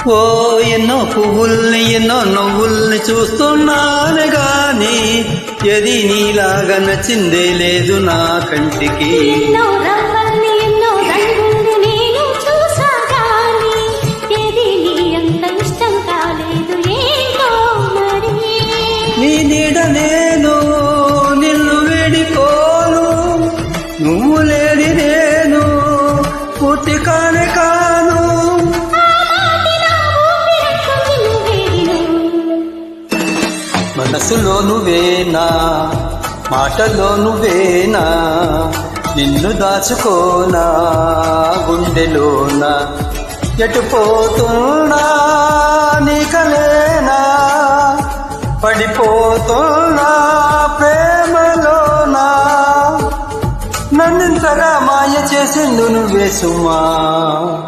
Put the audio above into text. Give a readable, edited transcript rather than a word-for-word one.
ఓ ఎన్నో పువ్వుల్ని ఎన్నో నవ్వుల్ని చూస్తున్నాను గాని ఎది నీలాగా నచ్చిందే లేదు నా కంటికి. ఎన్నో రవ్వల్ని ఎన్నో రంగుల్ని నేను చూసా గాని ఏది నీ అంత ఇష్టం కాలేదు ఏంటో మరి. నీ నీడ నేను నిన్ను వేడిపోను, నువ్వు లేని నేను పూర్తి కానే కాను. మనసులో నువ్వేనా, మాటలో నువ్వేనా, నిన్ను దాచుకోనా గుండెలోనా. ఎటు పోతున్నా నీకలేనా, పడిపోతున్నా ప్రేమలోనా. నన్నింతగా మాయ చేసిండు నువ్వే సుమా.